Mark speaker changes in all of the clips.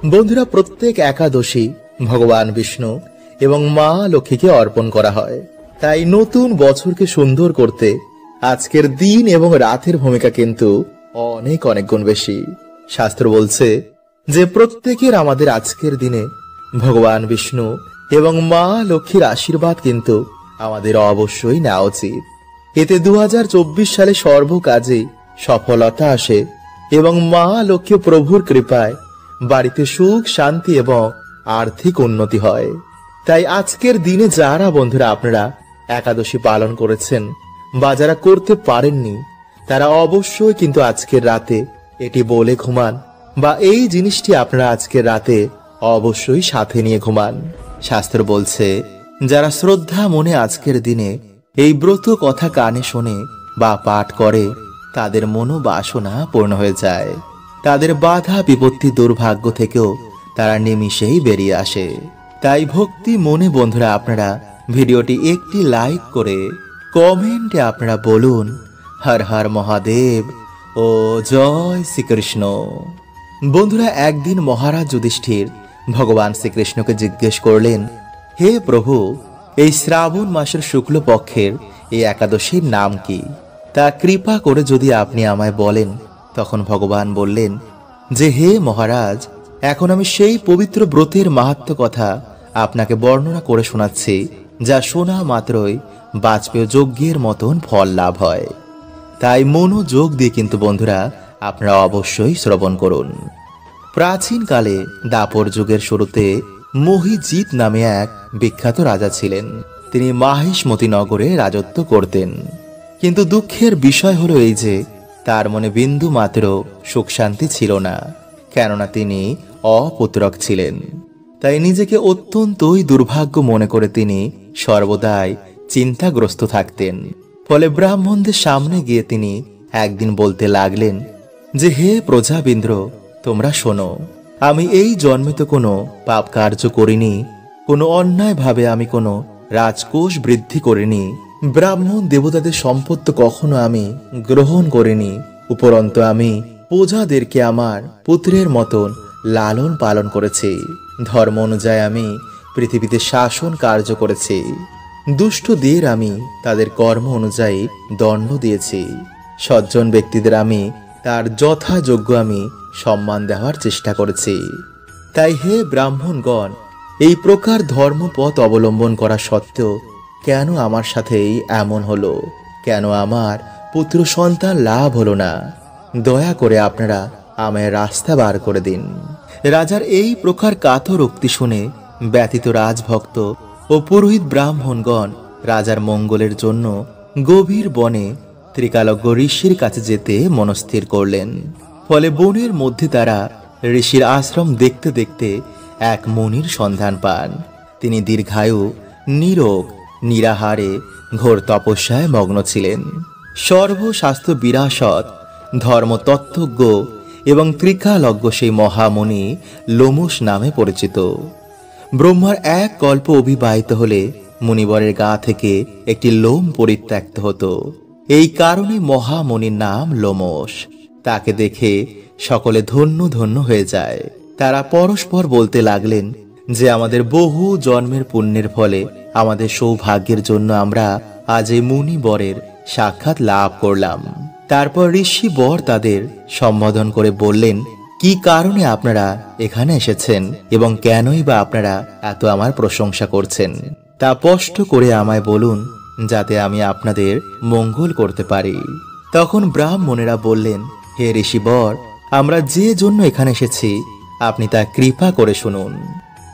Speaker 1: বন্ধুরা, প্রত্যেক একাদশী ভগবান বিষ্ণু এবং মা লক্ষ্মীকে অর্পণ করা হয়। তাই নতুন বছরকে সুন্দর করতে আজকের দিন এবং রাতের ভূমিকা কিন্তু অনেক অনেক গুণ বেশি। শাস্ত্র বলছে যে প্রত্যেকের আমাদের আজকের দিনে ভগবান বিষ্ণু এবং মা লক্ষ্মীর আশীর্বাদ কিন্তু আমাদের অবশ্যই নেওয়া উচিত। এতে 2024 সালে সর্বকাজে সফলতা আসে এবং মা লক্ষ্মী প্রভুর কৃপায় বাড়িতে সুখ, শান্তি এবং আর্থিক উন্নতি হয়। তাই আজকের দিনে যারা বন্ধুরা আপনারা একাদশী পালন করেছেন বা যারা করতে পারেননি, তারা অবশ্যই কিন্তু আজকের রাতে এটি বলে ঘুমান বা এই জিনিসটি আপনারা আজকের রাতে অবশ্যই সাথে নিয়ে ঘুমান। শাস্ত্র বলছে যারা শ্রদ্ধা মনে আজকের দিনে এই ব্রত কথা কানে শোনে বা পাঠ করে, তাদের মনোবাসনা পূর্ণ হয়ে যায়। তাদের বাধা বিপত্তি দুর্ভাগ্য থেকেও তারা নিমিষেই বেরিয়ে আসে। তাই ভক্তি মনে বন্ধুরা আপনারা ভিডিওটি একটি লাইক করে কমেন্টে আপনারা বলুন হর হর মহাদেব ও জয় শ্রীকৃষ্ণ। বন্ধুরা, একদিন মহারাজ যুধিষ্ঠির ভগবান শ্রীকৃষ্ণকে জিজ্ঞেস করলেন, হে প্রভু, এই শ্রাবণ মাসের শুক্ল পক্ষের এই একাদশীর নাম কি? তা কৃপা করে যদি আপনি আমায় বলেন। তখন ভগবান বললেন যে, হে মহারাজ, এখন আমি সেই পবিত্র ব্রতের মাহাত্ম্য কথা আপনাকে বর্ণনা করে শোনাচ্ছি, যা শোনা মাত্রই বাজপেয় যজ্ঞের মতন ফল লাভ হয়। তাই মনোযোগ দিয়ে কিন্তু বন্ধুরা আপনারা অবশ্যই শ্রবণ করুন। প্রাচীনকালে দাপর যুগের শুরুতে মহিজিৎ নামে এক বিখ্যাত রাজা ছিলেন। তিনি মাহিষ্মতি নগরে রাজত্ব করতেন। কিন্তু দুঃখের বিষয় হলো এই যে তার মনে বিন্দু মাত্র সুখ শান্তি ছিল না, কেননা তিনি অপুত্রক ছিলেন। তাই নিজেকে অত্যন্তই দুর্ভাগ্য মনে করে তিনি সর্বদাই চিন্তাগ্রস্ত থাকতেন। ফলে ব্রাহ্মণদের সামনে গিয়ে তিনি একদিন বলতে লাগলেন যে, হে প্রজাবৃন্দ, তোমরা শোনো, আমি এই জন্মে তো কোনো পাপ কার্য করিনি, কোনো অন্যায় ভাবে আমি কোনো রাজকোষ বৃদ্ধি করিনি, ব্রাহ্মণ দেবতাদের সম্পদ কখনো আমি গ্রহণ করিনি, উপরন্তু আমি প্রজাদেরকে আমার পুত্রের মতন লালন পালন করেছি, ধর্ম অনুযায়ী আমি পৃথিবীতে শাসন কার্য করেছি, দুষ্টদের আমি তাদের কর্ম অনুযায়ী দণ্ড দিয়েছি, সজ্জন ব্যক্তিদের আমি তার যথাযোগ্য আমি সম্মান দেওয়ার চেষ্টা করেছি। তাই হে ব্রাহ্মণগণ, এই প্রকার ধর্মপথ অবলম্বন করা সত্ত্বেও কেন আমার সাথেই এমন হলো? কেন আমার পুত্র সন্তান লাভ হলো না? দয়া করে আপনারা আমায় রাস্তা বার করে দিন। রাজার এই প্রকার কাতর উক্তি শুনে ব্যথিত রাজভক্ত ও পুরোহিত ব্রাহ্মণগণ রাজার মঙ্গলের জন্য গভীর বনে ত্রিকালজ্ঞ ঋষির কাছে যেতে মনস্থির করলেন। ফলে বনের মধ্যে তারা ঋষির আশ্রম দেখতে দেখতে এক মুনির সন্ধান পান। তিনি দীর্ঘায়ু, নিরোগ, নিরাহারে ঘোর তপস্যায় মগ্ন ছিলেন। সর্বশাস্ত্র বিরাসত, ধর্মতত্ত্বজ্ঞ এবং ত্রিকালজ্ঞ সেই মহামুনি লোমশ নামে পরিচিত। ব্রহ্মার এক কল্প অভিবাহিত হলে মুনিবরের গা থেকে একটি লোম পরিত্যক্ত হতো। এই কারণে মহামুনির নাম লোমশ। তাকে দেখে সকলে ধন্য ধন্য হয়ে যায়। তারা পরস্পর বলতে লাগলেন যে, আমাদের বহু জন্মের পুণ্যের ফলে আমাদের সৌভাগ্যের জন্য আমরা আজ এই মুনি বরের সাক্ষাৎ লাভ করলাম। তারপর ঋষি বর তাদের সম্বোধন করে বললেন, কি কারণে আপনারা এখানে এসেছেন এবং কেনই বা আপনারা এত আমার প্রশংসা করছেন, তা স্পষ্ট করে আমায় বলুন, যাতে আমি আপনাদের মঙ্গল করতে পারি। তখন ব্রাহ্মণেরা বললেন, হে ঋষি বর, আমরা যে জন্য এখানে এসেছি আপনি তা কৃপা করে শুনুন।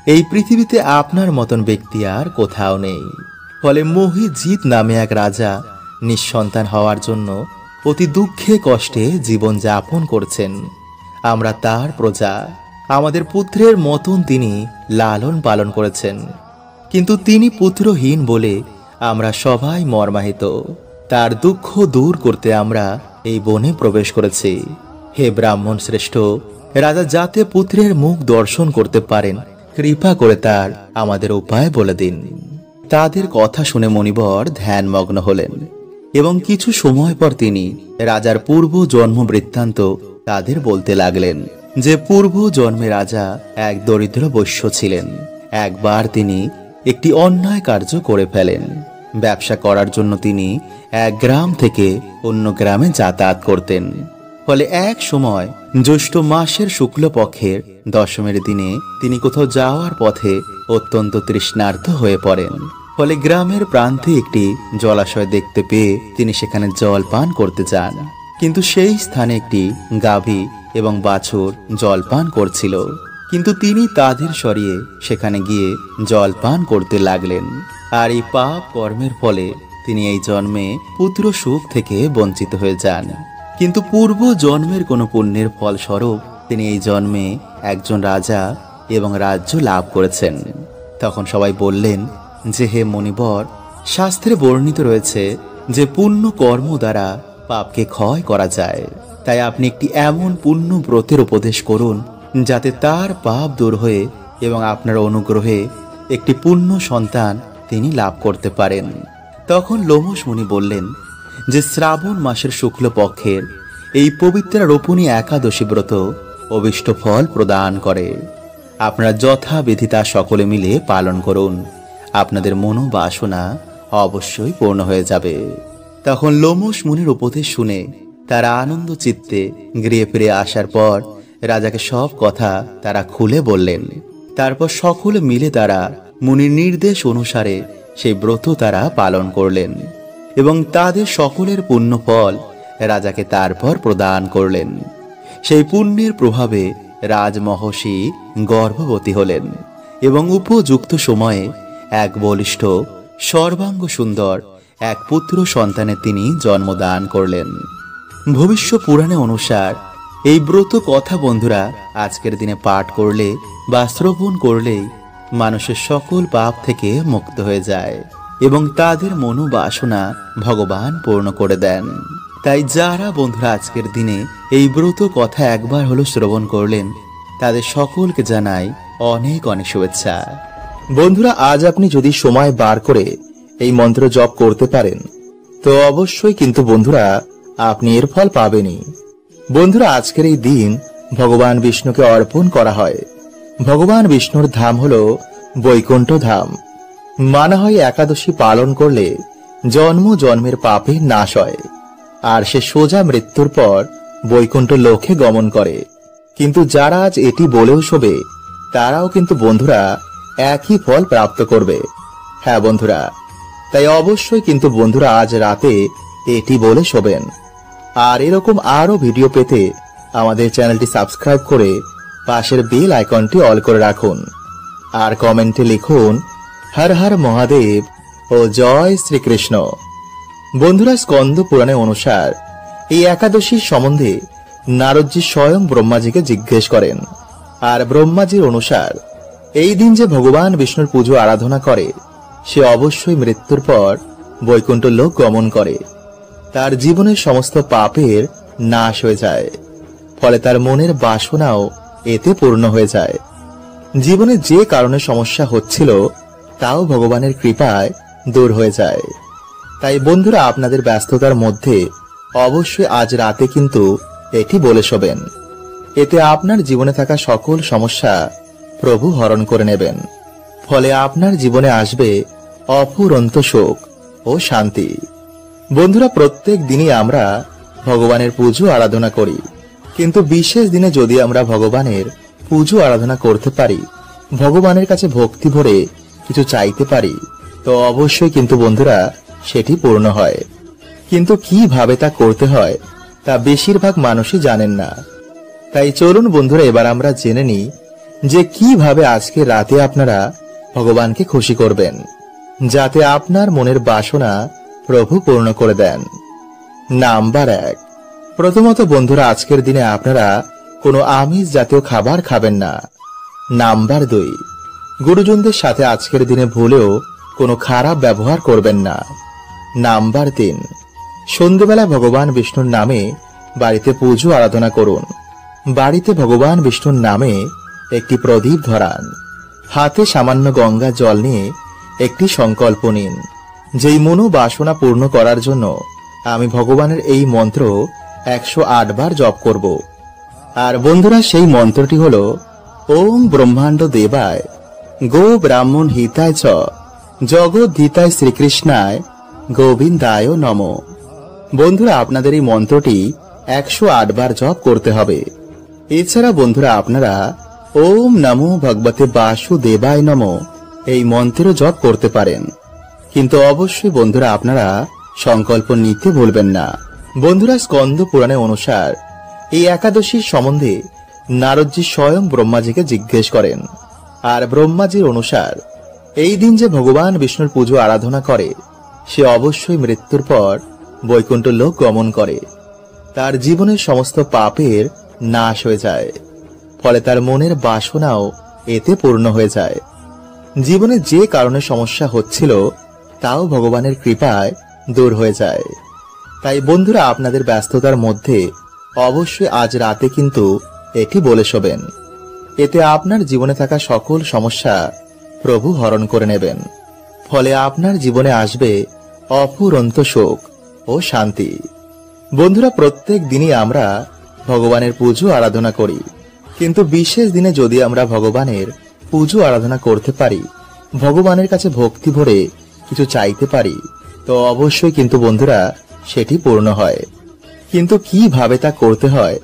Speaker 1: এই পৃথিবীতে আপনার মতন ব্যক্তি আর কোথাও নেই। ফলে মহিজিৎ নামে এক রাজা নিঃসন্তান হওয়ার জন্য অতি দুঃখে কষ্টে জীবন যাপন করছেন। আমরা তার প্রজা। আমাদের পুত্রের মতন তিনি লালন পালন করেছেন, কিন্তু তিনি পুত্রহীন বলে আমরা সবাই মর্মাহিত। তার দুঃখ দূর করতে আমরা এই বনে প্রবেশ করেছি। হে ব্রাহ্মণ শ্রেষ্ঠ, রাজা যাতে পুত্রের মুখ দর্শন করতে পারেন, কৃপা করে তার আমাদের উপায় বলে দিন। তাদের কথা শুনে মণিবর ধ্যানমগ্ন হলেন এবং কিছু সময় পর তিনি রাজার পূর্ব জন্ম বৃত্তান্ত তাদের বলতে লাগলেন। যে পূর্ব জন্মে রাজা এক দরিদ্র বৈশ্য ছিলেন। একবার তিনি একটি অন্যায় কার্য করে ফেলেন। ব্যবসা করার জন্য তিনি এক গ্রাম থেকে অন্য গ্রামে যাতায়াত করতেন। ফলে এক সময় জ্যৈষ্ঠ মাসের শুক্লপক্ষের দশমীর দিনে তিনি কোথাও যাওয়ার পথে অত্যন্ত তৃষ্ণার্ত হয়ে পড়েন। ফলে গ্রামের প্রান্তে একটি জলাশয় দেখতে পেয়ে তিনি সেখানে জল পান করতে যান। কিন্তু সেই স্থানে একটি গাভী এবং বাছুর জল পান করছিল। কিন্তু তিনি তাদের সরিয়ে সেখানে গিয়ে জল পান করতে লাগলেন। আর এই পাপ কর্মের ফলে তিনি এই জন্মে পুত্র সুখ থেকে বঞ্চিত হয়ে যান। কিন্তু পূর্ব জন্মের কোনো পুণ্যের ফলস্বরূপ তিনি এই জন্মে একজন রাজা এবং রাজ্য লাভ করেছেন। তখন সবাই বললেন যে, হে মুনিবর, শাস্ত্রে বর্ণিত রয়েছে যে পুণ্য কর্ম দ্বারা পাপকে ক্ষয় করা যায়। তাই আপনি একটি এমন পুণ্য ব্রতের উপদেশ করুন যাতে তার পাপ দূর হয়ে এবং আপনার অনুগ্রহে একটি পুণ্য সন্তান তিনি লাভ করতে পারেন। তখন লোমশ মুনি বললেন যে শ্রাবণ মাসের শুক্লপক্ষের এই পবিত্র রোপণী একাদশী ব্রত অভিষ্ট ফল প্রদান করে। আপনারা যথাবিধি তা সকলে মিলে পালন করুন। আপনাদের মনোবাসনা অবশ্যই পূর্ণ হয়ে যাবে। তখন লোমশ মুনির উপদেশ শুনে তারা আনন্দ চিত্তে গৃহে ফিরে আসার পর রাজাকে সব কথা তারা খুলে বললেন। তারপর সকলে মিলে তারা মুনির নির্দেশ অনুসারে সেই ব্রত তারা পালন করলেন এবং তাদের সকলের পুণ্য ফল রাজাকে তারপর প্রদান করলেন। সেই পুণ্যের প্রভাবে রাজমহর্ষি গর্ভবতী হলেন এবং উপযুক্ত সময়ে এক বলিষ্ঠ সর্বাঙ্গ সুন্দর এক পুত্র সন্তানের তিনি জন্মদান করলেন। ভবিষ্য পুরাণে অনুসার এই ব্রত কথা বন্ধুরা আজকের দিনে পাঠ করলে বা শ্রবণ করলেই মানুষের সকল পাপ থেকে মুক্ত হয়ে যায় এবং তাদের মনোবাসনা ভগবান পূর্ণ করে দেন। তাই যারা বন্ধুরা আজকের দিনে এই ব্রত কথা একবার হলো শ্রবণ করলেন তাদের সকলকে জানাই অনেক অনেক শুভেচ্ছা।
Speaker 2: বন্ধুরা, আজ আপনি যদি সময় বার করে এই মন্ত্র জপ করতে পারেন তো অবশ্যই কিন্তু বন্ধুরা আপনি এর ফল পাবেনই। বন্ধুরা, আজকের এই দিন ভগবান বিষ্ণুকে অর্পণ করা হয়। ভগবান বিষ্ণুর ধাম হলো বৈকুণ্ঠ ধাম। মানা হয় একাদশী পালন করলে জন্ম জন্মের পাপের নাশ হয় আর সে সোজা মৃত্যুর পর বৈকুণ্ঠ লোকে গমন করে। কিন্তু যারা আজ এটি বলেও শোবে তারাও কিন্তু বন্ধুরা একই ফল প্রাপ্ত করবে। হ্যাঁ বন্ধুরা, তাই অবশ্যই কিন্তু বন্ধুরা আজ রাতে এটি বলে শোবেন। আর এরকম আরো ভিডিও পেতে আমাদের চ্যানেলটি সাবস্ক্রাইব করে পাশের বেল আইকনটি অল করে রাখুন আর কমেন্টে লিখুন হর হর মহাদেব ও জয় শ্রীকৃষ্ণ। বন্ধুরা, স্কন্দ পুরাণে অনুসার এই একাদশীর সম্বন্ধে নারদজি স্বয়ং ব্রহ্মাজিকে জিজ্ঞেস করেন। আর ব্রহ্মাজির অনুসার এই দিন যে ভগবান বিষ্ণুর পুজো আরাধনা করে সে অবশ্যই মৃত্যুর পর বৈকুণ্ঠ লোক গমন করে। তার জীবনের সমস্ত পাপের নাশ হয়ে যায়, ফলে তার মনের বাসনাও এতে পূর্ণ হয়ে যায়। জীবনে যে কারণে সমস্যা হচ্ছিল তাও ভগবানের কৃপায় দূর হয়ে যায়। তাই বন্ধুরা আপনাদের ব্যস্ততার মধ্যে অবশ্যই আজ রাতে কিন্তু এটি বলে শোবেন। এতে আপনার জীবনে থাকা সকল সমস্যা প্রভু হরণ করে নেবেন। ফলে আপনার জীবনে আসবে অফুরন্ত সুখ ও শান্তি। বন্ধুরা, প্রত্যেক দিনই আমরা ভগবানের পুজো আরাধনা করি, কিন্তু বিশেষ দিনে যদি আমরা ভগবানের পুজো আরাধনা করতে পারি, ভগবানের কাছে ভক্তি ভরে কিছু চাইতে পারি, তো অবশ্যই কিন্তু বন্ধুরা সেটি পূর্ণ হয়। কিন্তু কিভাবে তা করতে হয় তা বেশিরভাগ মানুষই জানেন না। তাই চলুন বন্ধুরা এবার আমরা জেনে নিই যে কিভাবে আজকে রাতে আপনারা ভগবানকে খুশি করবেন, যাতে আপনার মনের বাসনা প্রভু পূর্ণ করে দেন। নাম্বার 1, প্রথমত বন্ধুরা আজকের দিনে আপনারা কোনো আমিষ জাতীয় খাবার খাবেন না। নাম্বার 2, গুরুজনদের সাথে আজকের দিনে ভুলেও কোনো খারাপ ব্যবহার করবেন না। নাম্বার 3, সন্ধ্যেবেলা ভগবান বিষ্ণুর নামে বাড়িতে পুজো আরাধনা করুন। বাড়িতে ভগবান বিষ্ণুর নামে একটি প্রদীপ ধরান। হাতে সামান্য গঙ্গা জল নিয়ে একটি সংকল্প নিন, যেই মনোবাসনা পূর্ণ করার জন্য আমি ভগবানের এই মন্ত্র 108 বার জপ করব। আর বন্ধুরা সেই মন্ত্রটি হলো ওম ব্রহ্মাণ্ড দেবায় গো ব্রাহ্মণ হিতায় চ জগদ্ধিতায় শ্রীকৃষ্ণায় গোবিন্দায় নমঃ। বন্ধুরা আপনাদের এই মন্ত্রটি 108 বার জপ করতে হবে। এছাড়া বন্ধুরা আপনারা ওম নমো ভগবতে বাসুদেবায় নমঃ এই মন্ত্র জপ করতে পারেন, কিন্তু অবশ্যই বন্ধুরা আপনারা সংকল্প নিতে ভুলবেন না। বন্ধুরা স্কন্দ পুরাণে অনুসার এই একাদশীর সম্বন্ধে নারদজি স্বয়ং ব্রহ্মাজিকে জিজ্ঞেস করেন। আর ব্রহ্মাজির অনুসার এই দিন যে ভগবান বিষ্ণুর পুজো আরাধনা করে সে অবশ্যই মৃত্যুর পর বৈকুণ্ঠ লোক গমন করে, তার জীবনের সমস্ত পাপের নাশ হয়ে যায়, ফলে তার মনের বাসনাও এতে পূর্ণ হয়ে যায়। জীবনে যে কারণে সমস্যা হচ্ছিল তাও ভগবানের কৃপায় দূর হয়ে যায়। তাই বন্ধুরা আপনাদের ব্যস্ততার মধ্যে অবশ্যই আজ রাতে কিন্তু এটি বলে শোবেন, এতে আপনার জীবনে থাকা সকল সমস্যা প্রভু হরণ করে নেবেন, ফলে আপনার জীবনে আসবে অফুরন্ত সুখ ও শান্তি। বন্ধুরা প্রত্যেক দিনই আমরা ভগবানের পুজো আরাধনা করি, কিন্তু বিশেষ দিনে যদি আমরা ভগবানের পুজো আরাধনা করতে পারি, ভগবানের কাছে ভক্তি ভরে কিছু চাইতে পারি, তো অবশ্যই কিন্তু বন্ধুরা সেটি পূর্ণ হয়। কিন্তু কিভাবে তা করতে হয়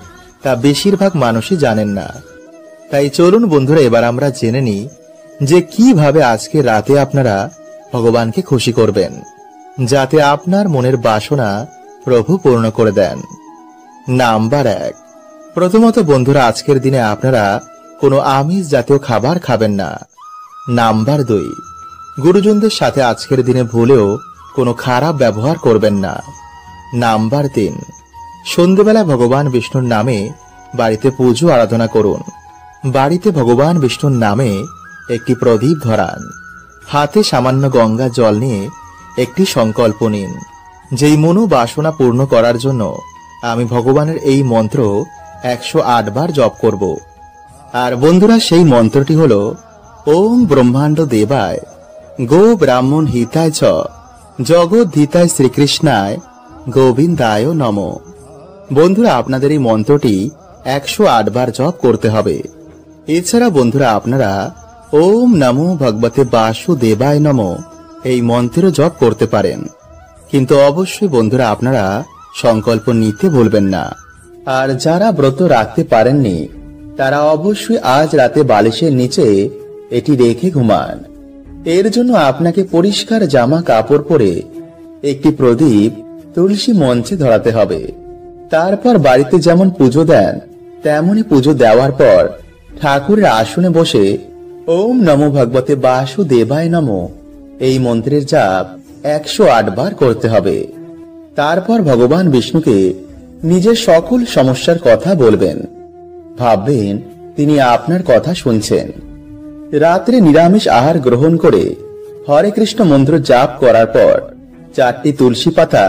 Speaker 2: তা বেশিরভাগ মানুষই জানেন না। তাই চলুন বন্ধুরা এবার আমরা জেনে নিই যে কিভাবে আজকে রাতে আপনারা ভগবানকে খুশি করবেন, যাতে আপনার মনের বাসনা প্রভু পূর্ণ করে দেন। নাম্বার 1, প্রথমত বন্ধুরা আজকের দিনে আপনারা কোনো আমিষ জাতীয় খাবার খাবেন না। নাম্বার 2, গুরুজনদের সাথে আজকের দিনে ভুলেও কোনো খারাপ ব্যবহার করবেন না। নাম্বার 3, সন্ধ্যেবেলা ভগবান বিষ্ণুর নামে বাড়িতে পুজো আরাধনা করুন। বাড়িতে ভগবান বিষ্ণুর নামে একটি প্রদীপ ধরান, হাতে সামান্য গঙ্গা জল নিয়ে একটি সংকল্প নিন, যেই মনোবাসনা পূর্ণ করার জন্য আমি ভগবানের এই মন্ত্র 108 বার জপ করব। আর বন্ধুরা সেই মন্ত্রটি হলো ওম ব্রহ্মাণ্ড দেবায় গো ব্রাহ্মণ হিতায় চ জগদ্ধিতায় শ্রীকৃষ্ণায় গোবিন্দায় নমঃ। বন্ধুরা আপনাদের এই মন্ত্রটি 108 বার জপ করতে হবে। এছাড়া বন্ধুরা আপনারা ওম নমো ভগবতে বাসুদেবায় নমঃ এই মন্ত্র জপ করতে পারেন, কিন্তু অবশ্যই বন্ধুরা আপনারা সংকল্প নিতে ভুলবেন না। আর যারা ব্রত রাখতে পারেননি তারা অবশ্যই আজ রাতে বালিশের নিচে এটি রেখে ঘুমান। এর জন্য আপনাকে পরিষ্কার জামা কাপড় পরে একটি প্রদীপ তুলসী মঞ্চে ধরাতে হবে। তারপর বাড়িতে যেমন পুজো দেন তেমনই পুজো দেওয়ার পর ঠাকুরের আসনে বসে ওম নমো ভগবতে বাসুদেবায় নমঃ এই মন্ত্রের জাপ 108 বার করতে হবে। তারপর ভগবান বিষ্ণুকে নিজের সকল সমস্যার কথা বলবেন, ভাববেন তিনি আপনার কথা শুনছেন। রাত্রে নিরামিষ আহার গ্রহণ করে হরে কৃষ্ণ মন্ত্র জাপ করার পর 4টি তুলসী পাতা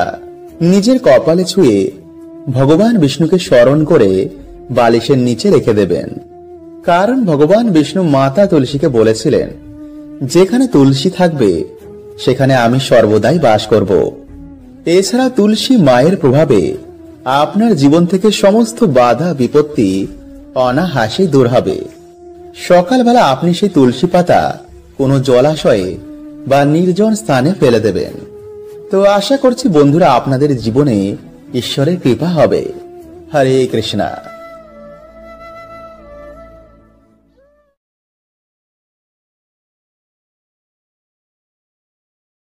Speaker 2: নিজের কপালে ছুঁয়ে ভগবান বিষ্ণুকে স্মরণ করে বালিশের নিচে রেখে দেবেন। কারণ ভগবান বিষ্ণু মাতা তুলসীকে বলেছিলেন, যেখানে তুলসী থাকবে সেখানে আমি সর্বদাই বাস করব। এছাড়া তুলসী মায়ের প্রভাবে আপনার জীবন থেকে সমস্ত বাধা বিপত্তি অনায়াসে দূর হবে। সকালবেলা আপনি সেই তুলসী পাতা কোনো জলাশয়ে বা নির্জন স্থানে ফেলে দেবেন। তো আশা করছি বন্ধুরা আপনাদের জীবনে ঈশ্বরের কৃপা হবে। হরে কৃষ্ণা।